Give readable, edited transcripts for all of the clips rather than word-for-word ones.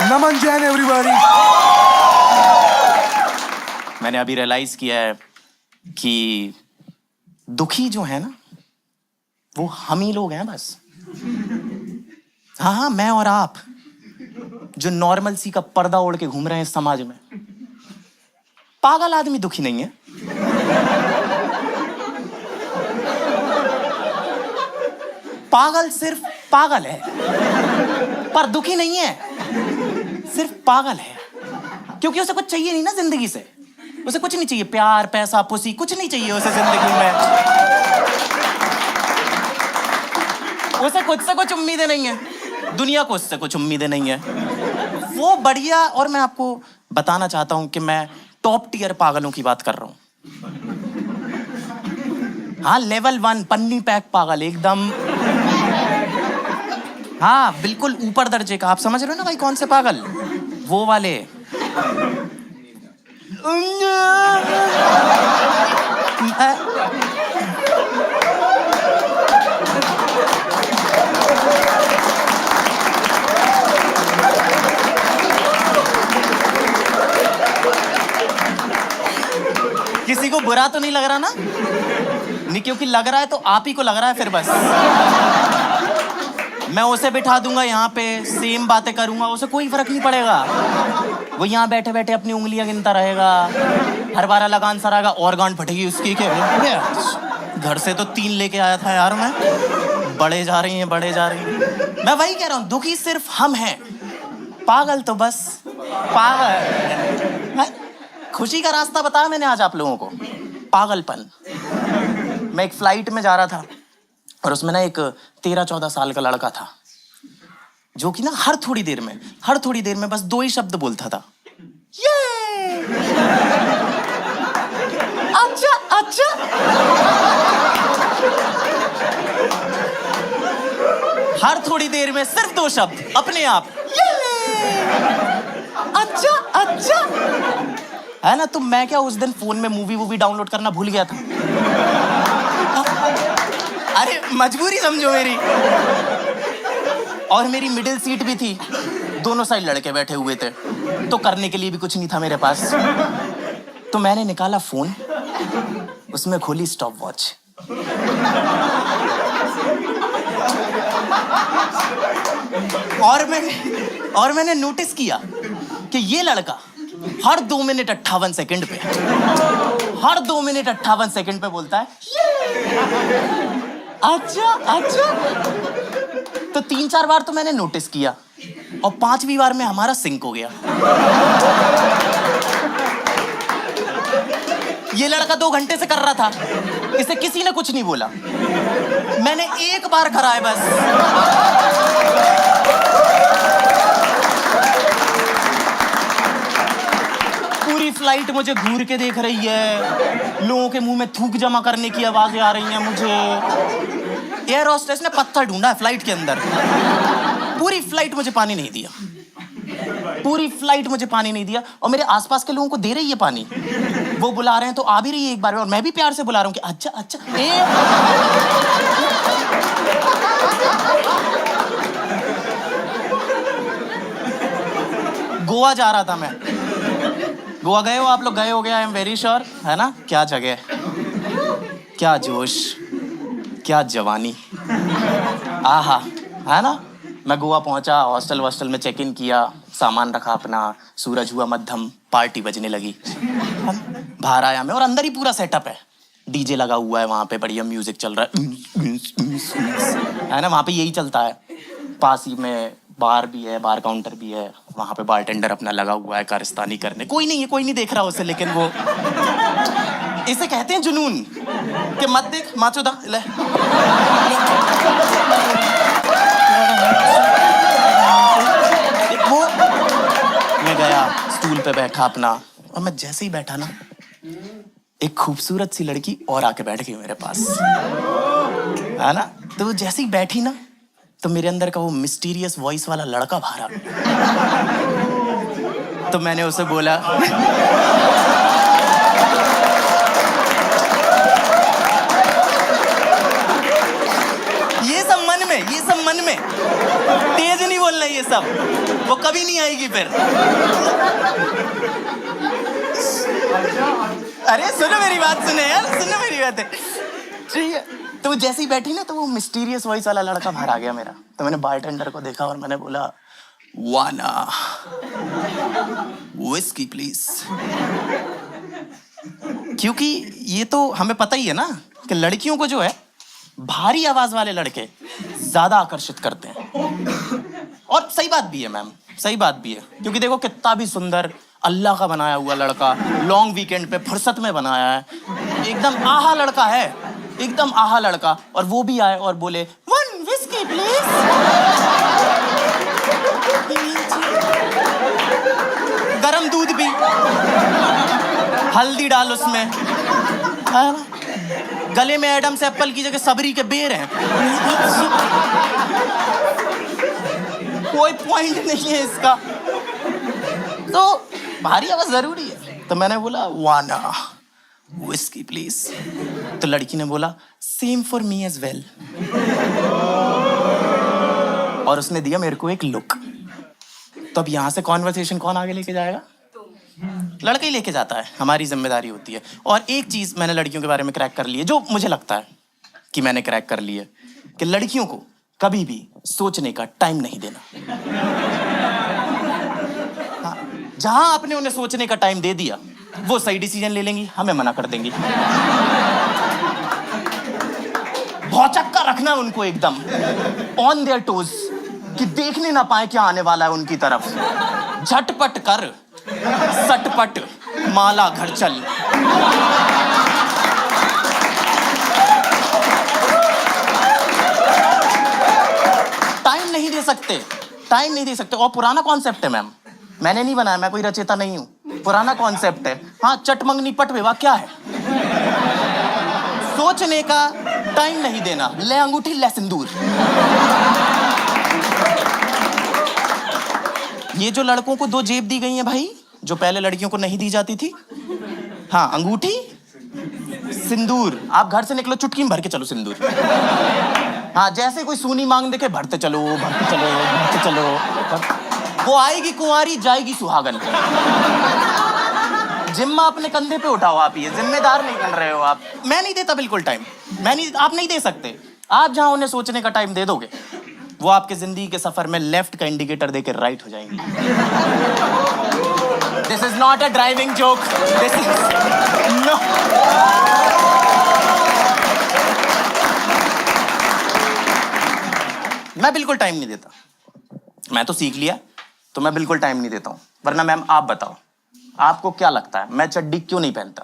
नमन Jain everybody. मैंने अभी realise किया है कि दुखी जो है ना वो हम ही लोग हैं बस। हाँ, मैं और आप जो नॉर्मल सी का पर्दा ओढ़ के घूम रहे हैं इस समाज में। पागल आदमी दुखी नहीं है। पागल सिर्फ पागल है पर दुखी नहीं है, सिर्फ पागल है। क्योंकि उसे कुछ चाहिए नहीं ना जिंदगी से। उसे कुछ नहीं चाहिए, प्यार पैसा पुसी कुछ नहीं चाहिए उसे जिंदगी में। उसे खुद से कुछ उम्मीदें नहीं है, दुनिया को उससे कुछ उम्मीदें नहीं है। वो बढ़िया। और मैं आपको बताना चाहता हूं कि मैं टॉप टियर पागलों की बात कर रहा हूं। हाँ, लेवल 1 पन्नी पैक पागल एकदम। हाँ, बिल्कुल ऊपर दर्जे का। आप समझ रहे हो ना भाई कौन से पागल? वो वाले। किसी को बुरा तो नहीं लग रहा ना? नहीं, क्योंकि लग रहा है तो आप ही को लग रहा है फिर बस। मैं उसे बिठा दूंगा यहाँ पे, सेम बातें करूंगा, उसे कोई फर्क नहीं पड़ेगा। वो यहाँ बैठे बैठे अपनी उंगलियां गिनता रहेगा। हर बार लगान सर आएगा और गांड फटेगी उसकी के। घर से तो 3 लेके आया था यार मैं। बड़े जा रही हैं, बड़े जा रही हैं। मैं वही कह रहा हूँ, दुखी सिर्फ हम हैं, पागल तो बस पागल। खुशी का रास्ता बताया मैंने आज आप लोगों को, पागलपन। मैं एक फ्लाइट में जा रहा था और उसमें ना एक 13-14 साल का लड़का था जो कि ना हर थोड़ी देर में बस 2 ही शब्द बोलता था, ये। अच्छा अच्छा। हर थोड़ी देर में सिर्फ 2 शब्द अपने आप, ये। अच्छा अच्छा, है ना? तो मैं क्या उस दिन फोन में मूवी डाउनलोड करना भूल गया था। अरे मजबूरी समझो मेरी। और मेरी मिडिल सीट भी थी, दोनों साइड लड़के बैठे हुए थे, तो करने के लिए भी कुछ नहीं था मेरे पास। तो मैंने निकाला फोन, उसमें खोली स्टॉप वॉच। और मैंने नोटिस किया कि ये लड़का हर 2 मिनट 58 सेकंड पे, हर 2 मिनट 58 सेकंड पे बोलता है, अच्छा अच्छा। तो 3-4 बार तो मैंने नोटिस किया और 5वीं बार में हमारा सिंक हो गया। ये लड़का 2 घंटे से कर रहा था, इसे किसी ने कुछ नहीं बोला। मैंने एक बार करा है बस। पूरी फ्लाइट मुझे घूर के देख रही है, लोगों के मुंह में थूक जमा करने की आवाजें आ रही हैं मुझे। एयर होस्टेस ने पत्थर ढूंढा है फ्लाइट के अंदर। पूरी फ्लाइट मुझे पानी नहीं दिया, पूरी फ्लाइट मुझे पानी नहीं दिया। और मेरे आसपास के लोगों को दे रही है पानी, वो बुला रहे हैं तो आ भी रही है एक बार, और मैं भी प्यार से बुला रहा हूँ कि अच्छा अच्छा। गोवा जा रहा था मैं। गोवा गए हो आप लोग? गए हो गया, आई एम वेरी श्योर, है ना? क्या जगह, क्या जोश, क्या जवानी, आहा, है ना? मैं गोवा पहुंचा, हॉस्टल में चेक इन किया, सामान रखा अपना, सूरज हुआ मध्यम, पार्टी बजने लगी। बाहर आया मैं और अंदर ही पूरा सेटअप है, डीजे लगा हुआ है वहां पे, बढ़िया म्यूजिक चल रहा है ना? वहां पे यही चलता है। पास ही में बार भी है, बार काउंटर भी है, वहां पे बारटेंडर अपना लगा हुआ है कारस्तानी करने। कोई नहीं देख रहा उसे, लेकिन वो, इसे कहते हैं जुनून कि मत देख माचोदा ले। वो मैं गया, स्टूल पे बैठा अपना, और मैं जैसे ही बैठा ना, एक खूबसूरत सी लड़की और आके बैठ गई मेरे पास, है ना? तो वो जैसे ही बैठी ना, तो मेरे अंदर का वो मिस्टीरियस वॉइस वाला लड़का बाहर आ गया। तो मैंने उसे बोला, ये सब मन में में, ये सब मन में, तेज नहीं बोलना ये सब, वो कभी नहीं आएगी फिर। अरे सुनो मेरी बात, सुने यार, सुनो मेरी बात है, ठीक है। तो वो जैसे ही बैठी ना, तो वो मिस्टीरियस वॉइस वाला लड़का बाहर आ गया मेरा। तो मैंने बारटेंडर को देखा और मैंने बोला, वाना विस्की प्लीज। क्योंकि ये तो हमें पता ही है ना कि लड़कियों को जो है भारी आवाज वाले लड़के ज्यादा आकर्षित करते हैं। और सही बात भी है मैम, सही बात भी है, क्योंकि देखो कितना भी सुंदर अल्लाह का बनाया हुआ लड़का, लॉन्ग वीकेंड पे फुर्सत में बनाया है, एकदम आहा लड़का है, एकदम आहा लड़का, और वो भी आए और बोले 1 विस्की प्लीज। गरम दूध भी, हल्दी डाल उसमें, है ना? गले में एडम से एप्पल की जगह सबरी के बेर हैं। कोई पॉइंट नहीं है इसका। तो भारी आवाज जरूरी है। तो मैंने बोला वाना विस्की प्लीज। तो लड़की ने बोला same for me as well. और उसने दिया मेरे को एक लुक। तो अब यहां से कॉन्वर्सेशन कौन आगे लेके जाएगा? लड़का ही लेके जाता है, हमारी जिम्मेदारी होती है। और एक चीज मैंने लड़कियों के बारे में क्रैक कर ली है, जो मुझे लगता है कि मैंने क्रैक कर ली है, कि लड़कियों को कभी भी सोचने का टाइम नहीं देना। हाँ, जहां आपने उन्हें सोचने का टाइम दे दिया, वो सही डिसीजन ले लेंगी, हमें मना कर देंगी। भौचक्का रखना उनको एकदम ऑन देयर टोज, कि देखने ना पाए क्या आने वाला है उनकी तरफ। झटपट कर, सटपट माला घर चल। टाइम नहीं दे सकते, टाइम नहीं दे सकते। और पुराना कॉन्सेप्ट है मैम, मैंने नहीं बनाया, मैं कोई रचेता नहीं हूं, पुराना कॉन्सेप्ट है। हाँ, चटमंगनी पट विवाह क्या है? सोचने का टाइम नहीं देना, ले अंगूठी ले सिंदूर। ये जो लड़कों को 2 जेब दी गई हैं भाई, जो पहले लड़कियों को नहीं दी जाती थी, हाँ, अंगूठी सिंदूर। आप घर से निकलो, चुटकी में भर के चलो सिंदूर। हाँ, जैसे कोई सूनी मांग देखे, भरते चलो, भरते चलो, भरते चलो। वो आएगी कुंवारी, जाएगी सुहागन। जिम्मा अपने कंधे पे उठाओ आप, ये जिम्मेदार नहीं बन रहे हो आप। मैं नहीं देता बिल्कुल टाइम, आप नहीं दे सकते। आप जहां उन्हें सोचने का टाइम दे दोगे, वो आपके जिंदगी के सफर में लेफ्ट का इंडिकेटर देकर राइट हो जाएंगे। This is not a driving joke, this is no. मैं बिल्कुल टाइम नहीं देता, मैं तो सीख लिया, तो मैं बिल्कुल टाइम नहीं देता हूं। वरना मैम आप बताओ, आपको क्या लगता है मैं चड्डी क्यों नहीं पहनता?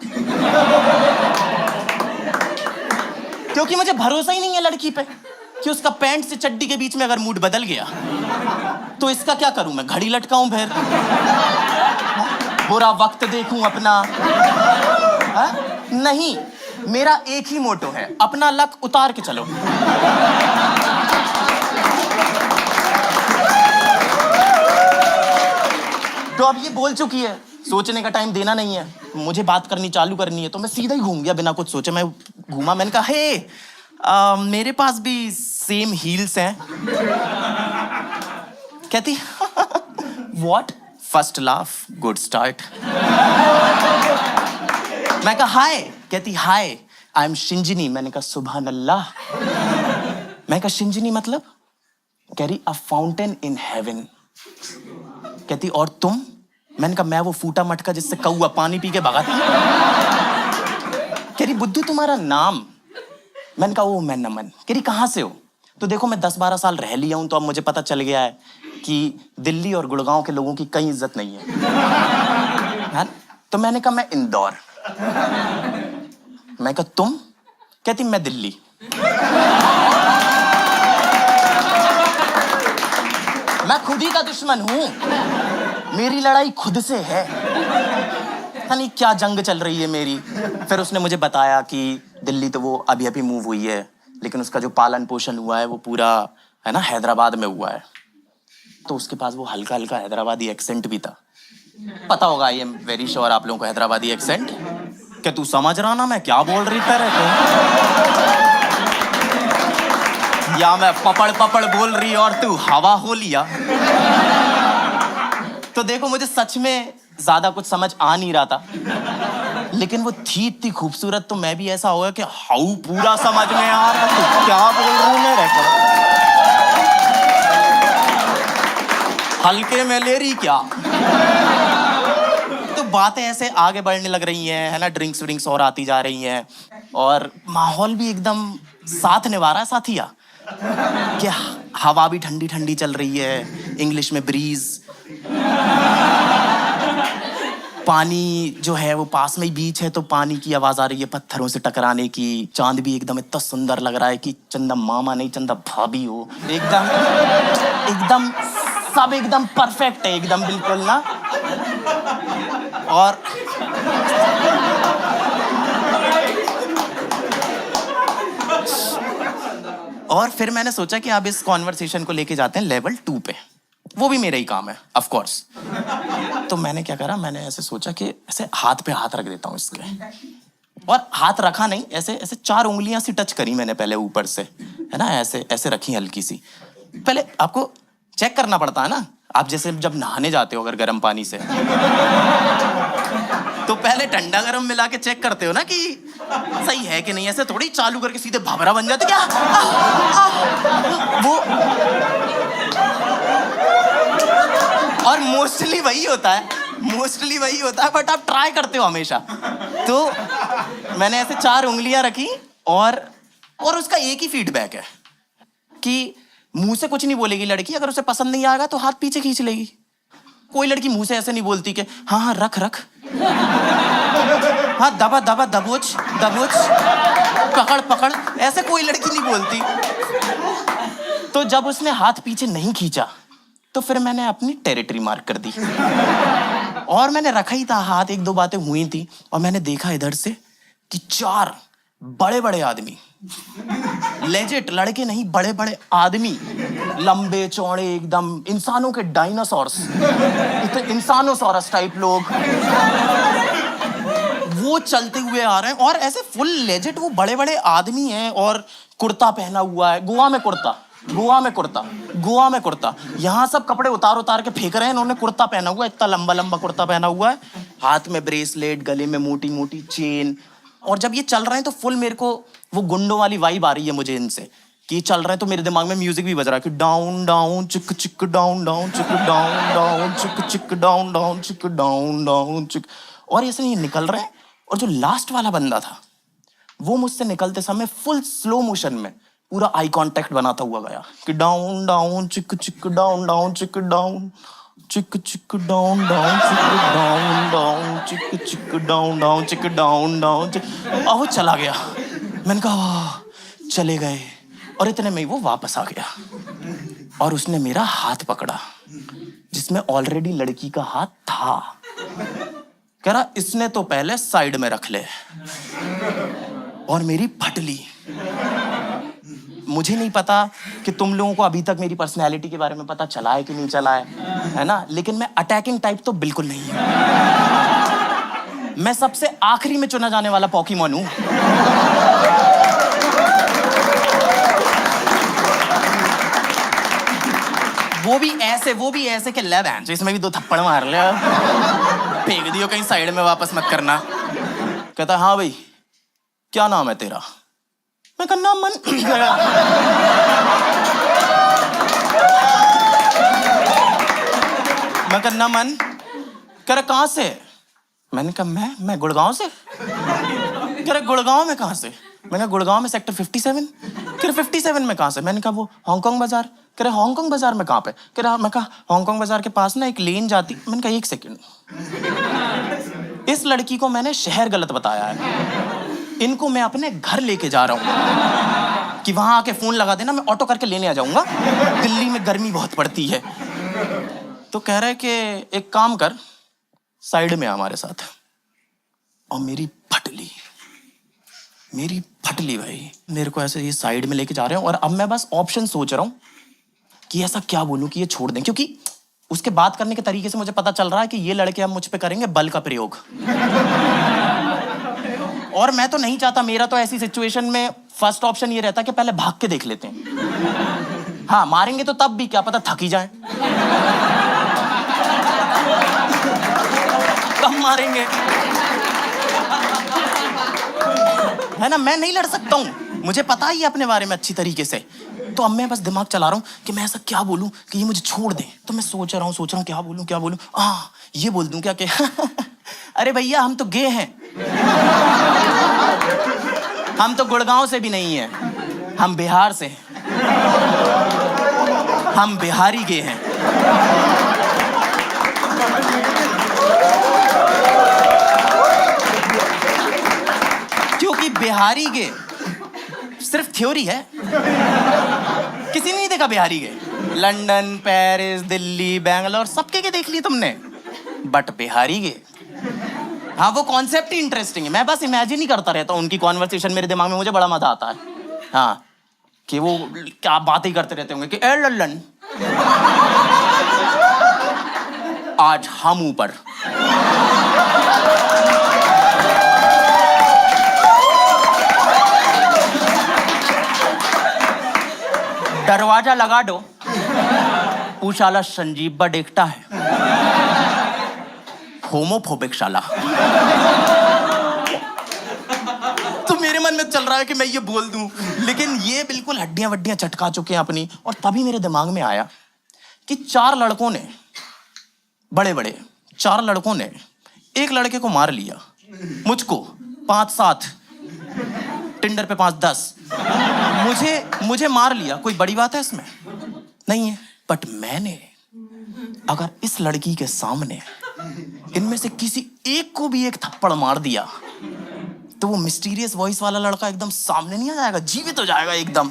क्योंकि मुझे भरोसा ही नहीं है लड़की पे कि उसका पैंट से चड्डी के बीच में अगर मूड बदल गया तो इसका क्या करूं मैं? घड़ी लटकाऊं फिर? बुरा वक्त देखूं अपना? हा? नहीं, मेरा एक ही मोटो है, अपना लक उतार के चलो। तो अब ये बोल चुकी है, सोचने का टाइम देना नहीं है, मुझे बात करनी चालू करनी है, तो मैं सीधा ही घूम गया बिना कुछ सोचे। मैं घूमा, मैंने कहा हे मेरे पास भी सेम हील्स हैं। कहती what? First laugh, good start. मैं कहा हाय, कहती हाय आई एम शिंजनी। मैंने कहा सुभान अल्लाह। मैं कहा शिंजनी मतलब? कह रही अ फाउंटेन इन हेवन। कहती और तुम? मैंने कहा मैं वो फूटा मटका जिससे कौआ पानी पी के भगाती। कह रही बुद्धू तुम्हारा नाम? मैंने कहा ओ मैं नमन। कह रही कहां से हो? तो देखो मैं 10-12 साल रह लिया हूं, तो अब मुझे पता चल गया है कि दिल्ली और गुड़गांव के लोगों की कहीं इज्जत नहीं है। तो मैंने कहा मैं इंदौर। मैं कहा तुम? कहती मैं दिल्ली। मैं खुद ही का दुश्मन हूं, मेरी लड़ाई खुद से है। नहीं क्या जंग चल रही है मेरी। फिर उसने मुझे बताया कि दिल्ली तो वो अभी अभी मूव हुई है, लेकिन उसका जो पालन पोषण हुआ है वो पूरा है ना हैदराबाद में हुआ है। तो उसके पास वो हल्का हल्का हैदराबादी एक्सेंट भी था। पता होगा, आई एम वेरी श्योर आप लोगों को हैदराबादी एक्सेंट। क्या तू समझ रहा ना मैं क्या बोल रही तेरे को? या मैं पपड़ पपड़ बोल रही और तू हवा हो लिया। तो देखो मुझे सच में ज्यादा कुछ समझ आ नहीं रहा था, लेकिन वो थी इतनी खूबसूरत तो मैं भी ऐसा हो गया कि हाउ पूरा समझ में यार तू क्या बोल रही मैं रहकर हल्के में ले रही क्या। तो बातें ऐसे आगे बढ़ने लग रही हैं, है ना, ड्रिंक्स व्रिंक्स और आती जा रही हैं और माहौल भी एकदम साथ निभा रहा है साथिया कि हवा भी ठंडी ठंडी चल रही है, इंग्लिश में ब्रीज, पानी जो है वो पास में ही बीच है तो पानी की आवाज आ रही है पत्थरों से टकराने की, चांद भी एकदम इतना सुंदर लग रहा है कि चंदा मामा नहीं चंदा भाभी हो, एकदम एकदम सब एकदम परफेक्ट है, एकदम बिल्कुल ना। और फिर मैंने सोचा कि अब इस कॉन्वर्सेशन को लेके जाते हैं लेवल 2 पे, वो भी मेरा ही काम है ऑफ कोर्स। तो मैंने क्या करा, मैंने ऐसे सोचा कि ऐसे हाथ पे हाथ रख देता हूँ इसके, और हाथ रखा नहीं, ऐसे ऐसे 4 उंगलियां सी टच करी मैंने पहले ऊपर से, है ना, ऐसे ऐसे रखी हल्की सी। पहले आपको चेक करना पड़ता है ना, आप जैसे जब नहाने जाते हो अगर गर्म पानी से तो पहले ठंडा गर्म मिला के चेक करते हो ना कि सही है कि नहीं, ऐसे थोड़ी चालू करके सीधे भंवरा बन जाते क्या वो। और मोस्टली वही होता है, बट आप ट्राई करते हो हमेशा। तो मैंने ऐसे 4 उंगलियां रखी और उसका एक ही फीडबैक है कि मुंह से कुछ नहीं बोलेगी लड़की, अगर उसे पसंद नहीं आएगा तो हाथ पीछे खींच लेगी। कोई लड़की मुंह से ऐसे नहीं बोलती कि हाँ हाँ रख रख, हाँ दबा दबा दबोच दबोच, पकड़ पकड़, ऐसे कोई लड़की नहीं बोलती। तो जब उसने हाथ पीछे नहीं खींचा तो फिर मैंने अपनी टेरिटरी मार्क कर दी और मैंने रखा ही था हाथ, 1-2 बातें हुई थी और मैंने देखा इधर से कि 4 बड़े बड़े आदमी, लेजिट लड़के नहीं, बड़े बड़े आदमी, लंबे चौड़े एकदम इंसानों के डायनासोर्स, इंसानोसॉरस टाइप लोग, वो चलते हुए आ रहे हैं और ऐसे फुल लेजिट वो बड़े बड़े आदमी हैं और कुर्ता पहना हुआ है, गोवा में कुर्ता, यहाँ सब कपड़े उतार के फेंक रहे हैं, इन्होंने कुर्ता पहना हुआ है, इतना लंबा लंबा कुर्ता पहना हुआ है, हाथ में ब्रेसलेट, गले में मोटी मोटी चेन। और जब ये चल रहे हैं तो फुल मेरे को वो गुंडों वाली वाइब आ रही है मुझे इनसे कि चल रहे हैं, तो मेरे दिमाग में म्यूजिक भी बज रहा है कि डाउन डाउन चिक चिक डाउन डाउन चिक डाउन डाउन चिक चिक डाउन डाउन चिक डाउन डाउन चिक। और ऐसे ये निकल रहे हैं और जो लास्ट वाला बंदा था वो मुझसे निकलते समय फुल स्लो मोशन में पूरा आई कांटेक्ट बनाता हुआ गया कि डाउन डाउन चिक चिक डाउन डाउन चिक डाउन चिक चिक डाउन डाउन चिक डाउन डाउन चिक चिक डाउन डाउन चिक डाउन डाउन। और वो चला गया, मैंने कहा चले गए, और इतने में ही वो वापस आ गया और उसने मेरा हाथ पकड़ा जिसमें ऑलरेडी लड़की का हाथ था। कह रहा इसने तो पहले साइड में रख ले, और मेरी फटली। मुझे नहीं पता कि तुम लोगों को अभी तक मेरी पर्सनैलिटी के बारे में पता चला है कि नहीं चला है ना, लेकिन मैं अटैकिंग टाइप तो बिल्कुल नहीं हूं। मैं सबसे आखिरी में चुना जाने वाला पोकेमॉन हूं। वो भी ऐसे कि ले बहन इसमें भी 2 थप्पड़ मार ले, फेंक दियो कहीं साइड में, वापस मत करना। कहता हाँ भाई क्या नाम है तेरा? मैं कहा नाम मन। मैं कहा ना मन। कह रहा कहाँ से? मैंने कहा मैं गुड़गांव से। कह रहा गुड़गांव में कहाँ से? मैंने कहा गुड़गांव में सेक्टर 57। कह रहा 57 में कहाँ से? मैंने कहा वो हांगकांग बाजार। कह रहा हांगकांग बाजार में कहाँ पे? कह रहा मैं कहा हांगकांग बाजार के पास ना एक लेन जाती। मैंने कहा 1 सेकंड, इस लड़की को मैंने शहर गलत बताया है, इनको मैं अपने घर लेके जा रहा हूँ कि वहां आके फोन लगा देना, मैं ऑटो करके लेने आ जाऊंगा, दिल्ली में गर्मी बहुत पड़ती है। तो कह रहा है कि एक काम कर, साइड में हमारे साथ। और मेरी फटली भाई, मेरे को ऐसे ये साइड में लेके जा रहे हैं और अब मैं बस ऑप्शन सोच रहा हूँ कि ऐसा क्या बोलूं कि ये छोड़ दें, क्योंकि उसके बात करने के तरीके से मुझे पता चल रहा है कि ये लड़के अब मुझ पे करेंगे बल का प्रयोग। और मैं तो नहीं चाहता, मेरा तो ऐसी सिचुएशन में फर्स्ट ऑप्शन ये रहता है कि पहले भाग के देख लेते हैं। हाँ, मारेंगे तो तब भी क्या पता थक ही जाए। कब मारेंगे, है ना? मैं नहीं लड़ सकता हूँ, मुझे पता ही है अपने बारे में अच्छी तरीके से। तो अब मैं बस दिमाग चला रहा हूँ कि मैं ऐसा क्या बोलूँ कि ये मुझे छोड़ दे। तो मैं सोच रहा हूँ क्या बोलूँ। ये बोल दूँ क्या कि अरे भैया हम तो गे हैं, हम तो गुड़गांव से भी नहीं है, हम बिहार से हैं, हम बिहारी गे हैं। क्योंकि बिहारी गे सिर्फ थ्योरी है, किसी ने नहीं देखा बिहारी गे। लंदन, पेरिस, दिल्ली, बैंगलोर सबके के देख लिए तुमने, बट बिहारी गे, हाँ वो कॉन्सेप्ट ही इंटरेस्टिंग है। मैं बस इमेजिन ही करता रहता हूँ उनकी कॉन्वर्सेशन मेरे दिमाग में, मुझे बड़ा मजा आता है। हाँ, कि वो क्या बातें करते रहते होंगे कि ए लल्लन आज हम ऊपर, दरवाजा लगा दो, पूछाला संजीव बा देखता है, होमोफोबिक शाला। तो मेरे मन में चल रहा है कि मैं ये बोल दूं, लेकिन ये बिल्कुल हड्डियां वड्डियां चटका चुके हैं अपनी। और तभी मेरे दिमाग में आया कि 4 लड़कों ने, बड़े बड़े 4 लड़कों ने एक लड़के को मार लिया, मुझको 5-7, टिंडर पे 5-10, मुझे मार लिया। कोई बड़ी बात है इसमें? नहीं है। बट मैंने अगर इस लड़की के सामने इनमें से किसी एक को भी एक थप्पड़ मार दिया तो वो मिस्टीरियस वॉइस वाला लड़का एकदम सामने नहीं आ जाएगा, जीवित हो जाएगा एकदम।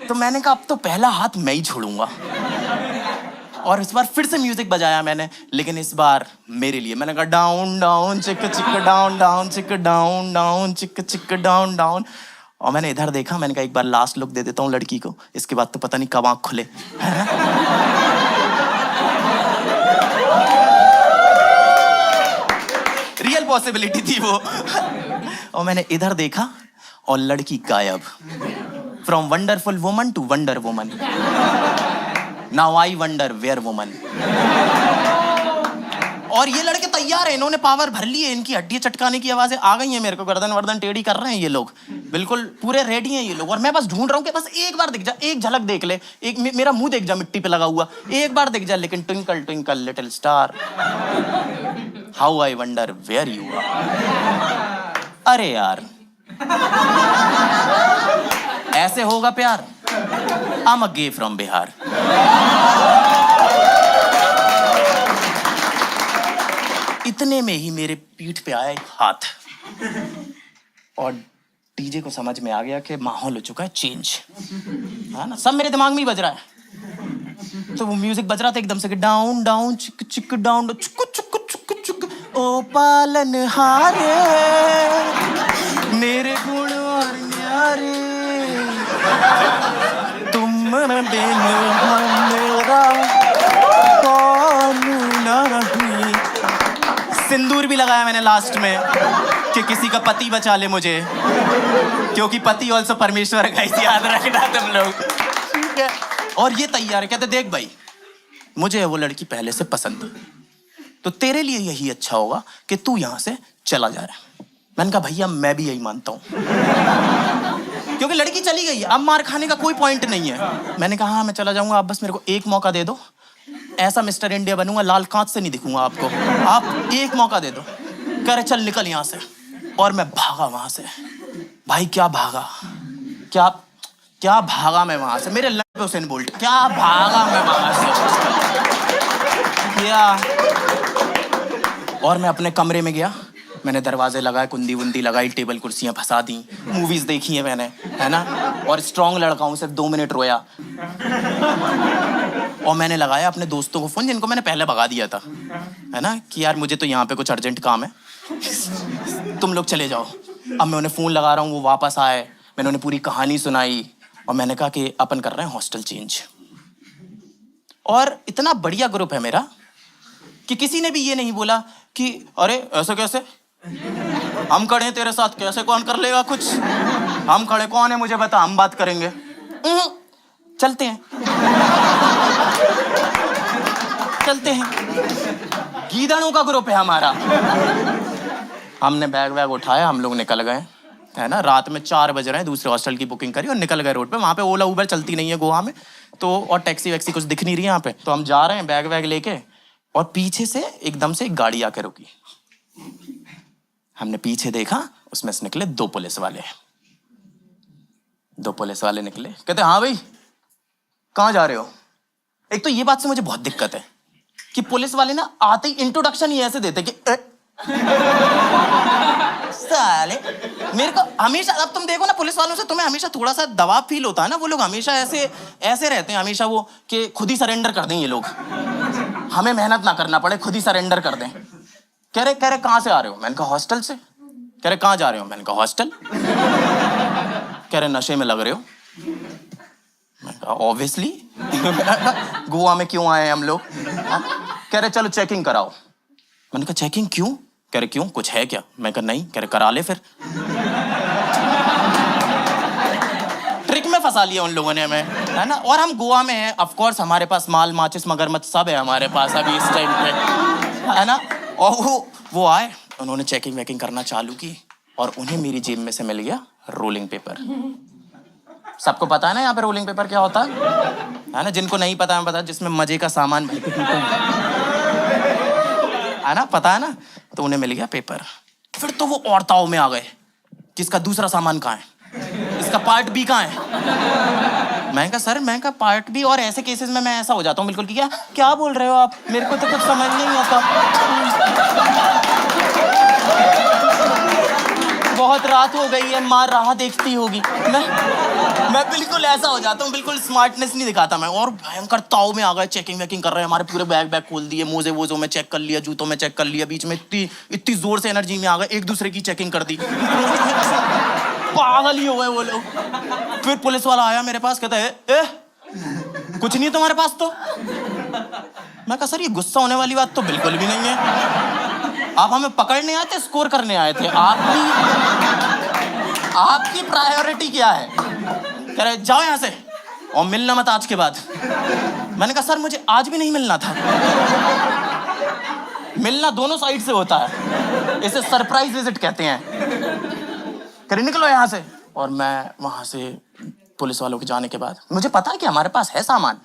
तो मैंने कहा अब तो पहला हाथ मैं ही छोड़ूंगा। और इस बार फिर से म्यूजिक बजाया मैंने, लेकिन इस बार मेरे लिए। मैंने कहा डाउन डाउन चिक चिक डाउन डाउन चिक डाउन डाउन चिक चिक डाउन डाउन। और मैंने इधर देखा, मैंने कहा एक बार लास्ट लुक दे देता हूँ लड़की को, इसके बाद तो पता नहीं कब आँख खुले, है ना? रियल पॉसिबिलिटी थी वो। और मैंने इधर देखा और लड़की गायब। From wonderful woman to wonder woman. Now I wonder where woman. और ये लड़के तैयार हैं, इन्होंने पावर भर ली है, इनकी हड्डी चटकाने की आवाजें आ गई हैं मेरे को, गर्दन वर्दन टेढ़ी कर रहे हैं ये लोग, बिल्कुल पूरे रेडी हैं ये लोग। और मैं बस ढूंढ रहा हूँ कि बस एक बार दिख जा, एक झलक देख ले, एक मेरा मुंह देख जा मिट्टी पे लगा हुआ, एक बार दिख जा। लेकिन twinkle twinkle little star, how I wonder where you are. अरे यार ऐसे होगा प्यार? I am a gay from Bihar. इतने में ही मेरे पीठ पे आया एक हाथ और डीजे को समझ में आ गया कि माहौल हो चुका है चेंज, है ना? सब मेरे दिमाग में ही बज रहा है। तो वो म्यूजिक बज रहा था एकदम से कि डाउन डाउन चिक चिक डाउन चुक चुक चुक चुक, ओ पालन हारे मेरे गुण और न्यारे, तुम बिन मेरा कौन न रही। सिंदूर भी लगाया मैंने लास्ट में कि किसी का पति बचा ले मुझे, क्योंकि पति ऑल्सो परमेश्वर का, इसे याद रखना तुम लोग, ठीक है? और ये तैयार है, कहते देख भाई मुझे वो लड़की पहले से पसंद, तो तेरे लिए यही अच्छा होगा कि तू यहाँ से चला जा रहा है। मैंने कहा भैया मैं भी यही मानता हूँ, क्योंकि लड़की चली गई, अब मार खाने का कोई पॉइंट नहीं है। मैंने कहा हाँ मैं चला जाऊंगा, आप बस मेरे को एक मौका दे दो, ऐसा मिस्टर इंडिया बनूंगा लाल कांच से नहीं दिखूंगा आपको, आप एक मौका दे दो। कह रहे चल निकल यहाँ से। और मैं भागा वहां से, भाई क्या भागा, क्या भागा मैं वहां से, मेरे लड़के हुसैन बोल्ट, क्या भागा मैं वहां से, क्या। और मैं अपने कमरे में गया, मैंने दरवाजे लगाए, कुंडी वुंडी लगाई, टेबल कुर्सियां फंसा दी, मूवीज देखी है मैंने, है ना? और स्ट्रॉन्ग लड़का हूं, सिर्फ 2 मिनट रोया। और मैंने लगाया अपने दोस्तों को फोन, जिनको मैंने पहले भगा दिया था, है ना, कि यार मुझे तो यहाँ पे कुछ अर्जेंट काम है, तुम लोग चले जाओ। अब मैं उन्हें फोन लगा रहा हूँ, वो वापस आए, मैंने उन्हें पूरी कहानी सुनाई और मैंने कहा कि अपन कर रहे हैं हॉस्टल चेंज। और इतना बढ़िया ग्रुप है मेरा कि किसी ने भी ये नहीं बोला कि अरे ऐसे कैसे, हम खड़े हैं तेरे साथ, कैसे कौन कर लेगा कुछ, हम खड़े, कौन है मुझे बता, हम बात करेंगे। चलते हैं, चलते हैं, गीदड़ों का ग्रुप है हमारा। हमने बैग वैग उठाया, हम लोग निकल गए, है ना। रात में 4 बज रहे हैं, दूसरे हॉस्टल की बुकिंग करी और निकल गए रोड पे। वहाँ पे ओला उबर चलती नहीं है गोवा में, तो और टैक्सी वैक्सी कुछ दिख नहीं रही यहाँ पे। तो हम जा रहे हैं बैग वैग लेके, और पीछे से एकदम से एक गाड़ी आके रुकी। हमने पीछे देखा, उसमें से निकले 2 पुलिस वाले। 2 पुलिस वाले निकले, कहते हाँ भाई कहाँ जा रहे हो। एक तो ये बात से मुझे बहुत दिक्कत है कि पुलिस वाले ना आते ही इंट्रोडक्शन ही ऐसे देते कि साले। मेरे को हमेशा, अब तुम देखो ना पुलिस वालों से तुम्हें हमेशा थोड़ा सा दबाव फील होता है ना। वो लोग हमेशा ऐसे ऐसे रहते हैं हमेशा, वो कि खुद ही सरेंडर कर दें ये लोग, हमें मेहनत ना करना पड़े, खुद ही सरेंडर कर दें। कह रहे कहाँ से आ रहे हो। मैंने कहा हॉस्टल से। कह रहे कहाँ जा रहे हो। मैंने कहा हॉस्टल। कह रहे नशे में लग रहे हो। मैंने कहा ऑब्वियसली गोवा में क्यों आए हम लोग। कह रहे चलो चेकिंग कराओ। मैंने कहा चेकिंग क्यों। कह रहे क्यों कुछ है क्या। मैं कहा नहीं। कह रहे करा ले फिर। ट्रिक में फंसा लिया उन लोगों ने हमें, है ना। और हम गोवा में हैं, ऑफ कोर्स हमारे पास माल माचिस मगरमच्छ सब है हमारे पास अभी इस टाइम पे, है ना। और वो आए, उन्होंने चेकिंग वेकिंग करना चालू की, और उन्हें मेरी जेब में से मिल गया रोलिंग पेपर। सबको पता है ना यहाँ पे रोलिंग पेपर क्या होता है ना। जिनको नहीं पता है पता, जिसमें मजे का सामान है ना, पता है ना। तो उन्हें मिल गया पेपर। फिर तो वो और ताव में आ गए कि इसका दूसरा सामान कहाँ है, इसका पार्ट बी कहाँ है। मैं कहा सर, मैं कहा पार्ट बी। और ऐसे केसेस में मैं ऐसा हो जाता हूँ बिल्कुल कि क्या बोल रहे हो आप, मेरे को तो कुछ समझ नहीं आता। बहुत रात हो गई है, माँ राह देखती होगी। मैं बिल्कुल ऐसा हो जाता हूँ, बिल्कुल स्मार्टनेस नहीं दिखाता मैं। और भयंकर ताव में आ गए, चेकिंग वेकिंग कर रहे हैं, हमारे पूरे बैग खोल दिए, मोजे वोजों में चेक कर लिया, जूतों में चेक कर लिया। बीच में इतनी जोर से एनर्जी में आ गए, एक दूसरे की चेकिंग कर दी। पागल ही हो गए वो लोग। फिर पुलिस वाला आया मेरे पास, कहता है कुछ नहीं है तुम्हारे पास तो। मैं कहा सर ये गुस्सा होने वाली बात तो बिल्कुल भी नहीं है, आप हमें पकड़ने आए थे, स्कोर करने आए थे। आपकी प्रायोरिटी क्या है। कह रहे जाओ यहाँ से और मिलना मत आज के बाद। मैंने कहा सर मुझे आज भी नहीं मिलना था। मिलना दोनों साइड से होता है, इसे सरप्राइज विजिट कहते हैं। कह रहे निकलो यहाँ से। और मैं वहां से पुलिस वालों के जाने के बाद, मुझे पता है कि हमारे पास है सामान,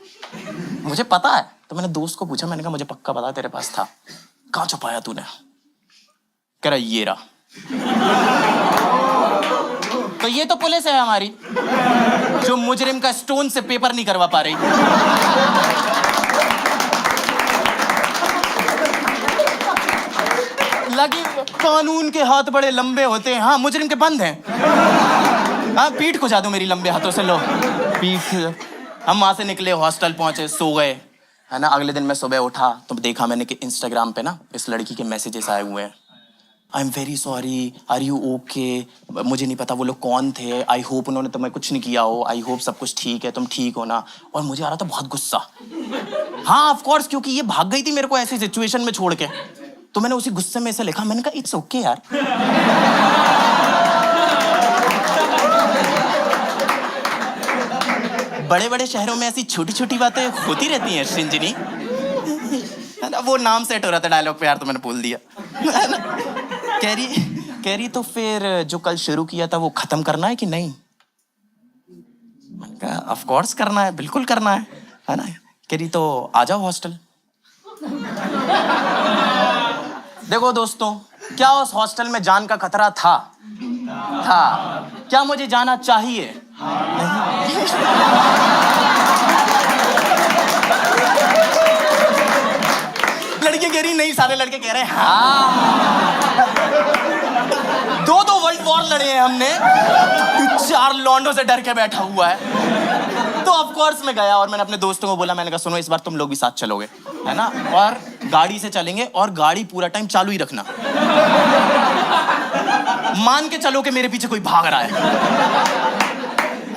मुझे पता है। तो मैंने दोस्त को पूछा, मैंने कहा मुझे पक्का पता है तेरे पास था, कहाँ छुपाया तूने। कह रहा ये रहा। तो ये तो पुलिस है हमारी जो मुजरिम का स्टोन से पेपर नहीं करवा पा रही। लगी कानून के हाथ बड़े लंबे होते हैं। हाँ मुजरिम के बंद हैं। हाँ पीठ खुजा दो मेरी लंबे हाथों से, लो पीठ। हम वहां से निकले, हॉस्टल पहुंचे, सो गए, है ना। अगले दिन मैं सुबह उठा तो देखा मैंने कि इंस्टाग्राम पे ना इस लड़की के मैसेजेस आए हुए हैं। I am very sorry, are you okay. मुझे नहीं पता वो लोग कौन थे, आई होप उन्होंने तुम्हें कुछ नहीं किया हो, आई होप सब कुछ ठीक है, तुम ठीक हो ना। और मुझे आ रहा था बहुत गुस्सा। हाँ ऑफ कोर्स, क्योंकि ये भाग गई थी मेरे को ऐसी सिचुएशन में छोड़ के। तो मैंने उसी गुस्से में ऐसे लिखा, मैंने कहा इट्स ओके यार। बड़े बड़े शहरों में ऐसी छोटी छोटी बातें होती रहती हैं श्रृंजनी, है ना। वो नाम सेट हो रहा था डायलॉग पे यार, तो मैंने बोल दिया, है ना। कह रही तो फिर जो कल शुरू किया था वो खत्म करना है कि नहीं। मैंने कहा ऑफ कोर्स करना है, बिल्कुल करना है ना। कह रही तो आ जाओ हॉस्टल। देखो दोस्तों, क्या उस हॉस्टल में जान का खतरा था? क्या मुझे जाना चाहिए? लड़के कह रही नहीं, सारे लड़के कह रहे हैं हाँ। 2 वर्ल्ड वॉर लड़े हैं हमने, 4 लॉन्डो से डर के बैठा हुआ है। तो ऑफ कोर्स मैं गया और मैंने अपने दोस्तों को बोला, मैंने कहा सुनो इस बार तुम लोग भी साथ चलोगे, है ना, और गाड़ी से चलेंगे और गाड़ी पूरा टाइम चालू ही रखना। मान के चलो कि मेरे पीछे कोई भाग रहा है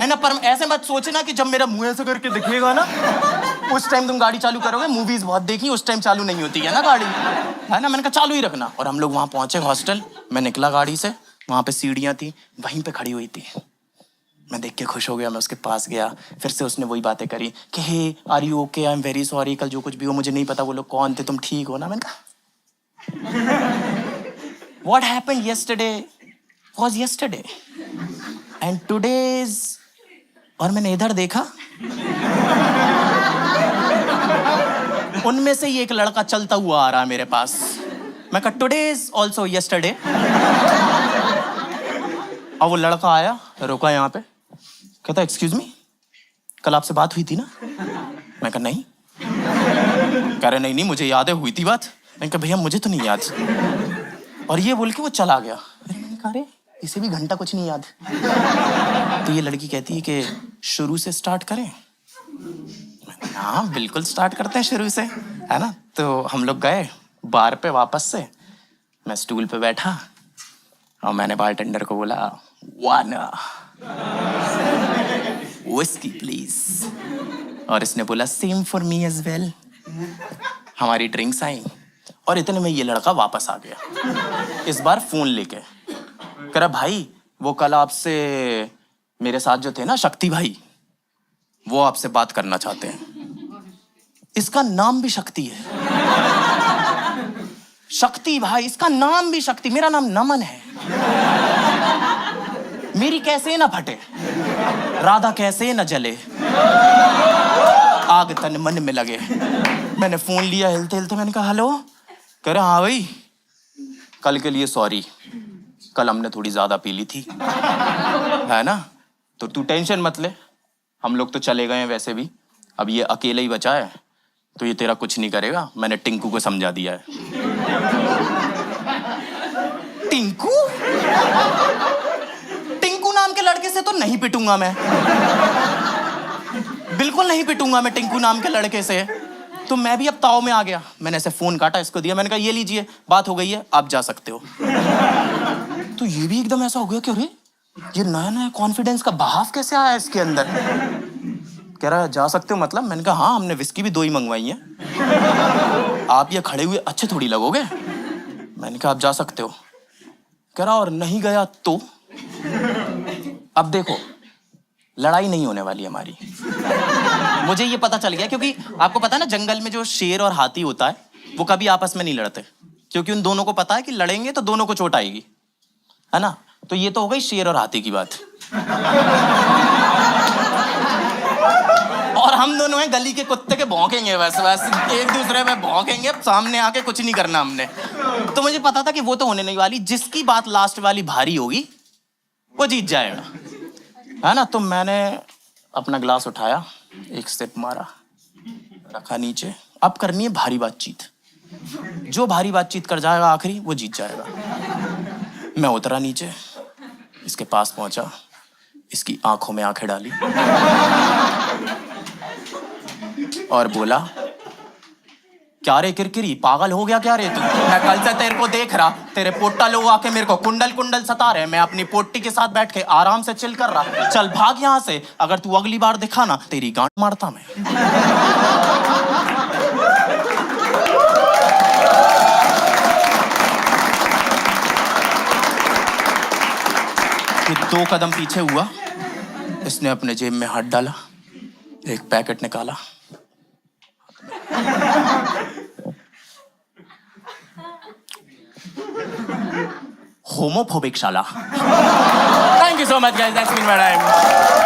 ना। पर ऐसे मत सोचना कि जब मेरा मुंह ऐसे करके दिखेगा ना उस टाइम तुम गाड़ी चालू करोगे। मूवीज बहुत देखी, उस टाइम चालू नहीं होती है ना गाड़ी, है ना। मैंने कहा चालू ही रखना। और हम लोग वहां पहुंचे हॉस्टल, मैं निकला गाड़ी से, वहां पे सीढ़ियां थी, वहीं पे खड़ी हुई थी। मैं देख के खुश हो गया, मैं उसके पास गया, फिर से उसने वही बातें करी कि hey are you okay, I am very sorry, कल जो कुछ भी हो मुझे नहीं पता वो लोग कौन थे, तुम ठीक हो ना? मैंने कहा what happened yesterday was yesterday and today's. और मैंने इधर देखा, उनमें से ही एक लड़का चलता हुआ आ रहा है मेरे पास। मैं कहा टुडे इज ऑल्सो यस्टरडे। और वो लड़का आया, रुका यहाँ पे, कहता एक्सक्यूज मी, कल आपसे बात हुई थी ना? मैं कहा नहीं। कह रहे नहीं मुझे याद है, हुई थी बात। मैंने कहा भैया मुझे तो नहीं याद। और ये बोल के वो चला गया। मैंने कहा अरे इसे भी घंटा कुछ नहीं याद। तो ये लड़की कहती है कि शुरू से स्टार्ट करें? हाँ बिल्कुल स्टार्ट करते हैं शुरू से, है ना? तो हम लोग गए बार पे वापस से, मैं स्टूल पे बैठा और मैंने बारटेंडर को बोला वन व्हिस्की प्लीज, और इसने बोला same for me as well. हमारी ड्रिंक्स आई और इतने में ये लड़का वापस आ गया, इस बार फोन लेके। कह रहा भाई वो कल आपसे मेरे साथ जो थे ना शक्ति भाई, वो आपसे बात करना चाहते हैं। इसका नाम भी शक्ति है, शक्ति भाई, इसका नाम भी शक्ति। मेरा नाम नमन है, मेरी कैसे न फटे, राधा कैसे न जले, आग तन मन में लगे। मैंने फोन लिया हिलते हिलते, मैंने कहा हेलो। कह रहे हाँ भाई कल के लिए सॉरी, कल हमने थोड़ी ज्यादा पी ली थी, है ना? तो तू टेंशन मत ले, हम लोग तो चले गए हैं वैसे भी, अब ये अकेले ही बचा है तो ये तेरा कुछ नहीं करेगा, मैंने टिंकू को समझा दिया है। टिंकू? टिंकू नाम के लड़के से तो नहीं पिटूंगा मैं, बिल्कुल नहीं पिटूंगा मैं टिंकू नाम के लड़के से। तो मैं भी अब ताव में आ गया, मैंने ऐसे फोन काटा, इसको दिया, मैंने कहा ये लीजिए बात हो गई है, आप जा सकते हो। तो ये भी एकदम ऐसा हो गया कि अरे ये नया नया कॉन्फिडेंस का बहाव कैसे आया इसके अंदर। कह रहा है जा सकते हो मतलब? मैंने कहा हाँ, हमने विस्की भी 2 ही मंगवाई है, आप ये खड़े हुए अच्छे थोड़ी लगोगे। मैंने कहा आप जा सकते हो। कह रहा और नहीं गया तो? अब देखो लड़ाई नहीं होने वाली हमारी, मुझे ये पता चल गया, क्योंकि आपको पता है ना जंगल में जो शेर और हाथी होता है वो कभी आपस में नहीं लड़ते, क्योंकि उन दोनों को पता है कि लड़ेंगे तो दोनों को चोट आएगी, है ना? तो ये तो हो गई शेर और हाथी की बात। और हम दोनों हैं गली के कुत्ते के, भौंकेंगे बस एक दूसरे में भौंकेंगे, सामने आके कुछ नहीं करना हमने। तो मुझे पता था कि वो तो होने नहीं वाली, जिसकी बात लास्ट वाली भारी होगी वो जीत जाएगा, है ना? तो मैंने अपना ग्लास उठाया, एक सिप मारा, रखा नीचे। अब करनी है भारी बातचीत, जो भारी बातचीत कर जाएगा आखिरी वो जीत जाएगा। मैं उतरा नीचे, इसके पास पहुंचा, इसकी आंखों में आंखें डाली और बोला क्या रे किरकिरी, पागल हो गया क्या रे तू? मैं कल से तेरे को देख रहा, तेरे पोट्टा लोग आके मेरे को कुंडल कुंडल सता रहे, मैं अपनी पोट्टी के साथ बैठ के आराम से चिल कर रहा। चल भाग यहाँ से, अगर तू अगली बार दिखा ना तेरी गांड मारता मैं। ये 2 कदम पीछे हुआ, इसने अपने जेब में हाथ डाला, एक पैकेट निकाला, होमोफोबिक शाला। Thank you so much guys, that's been my time.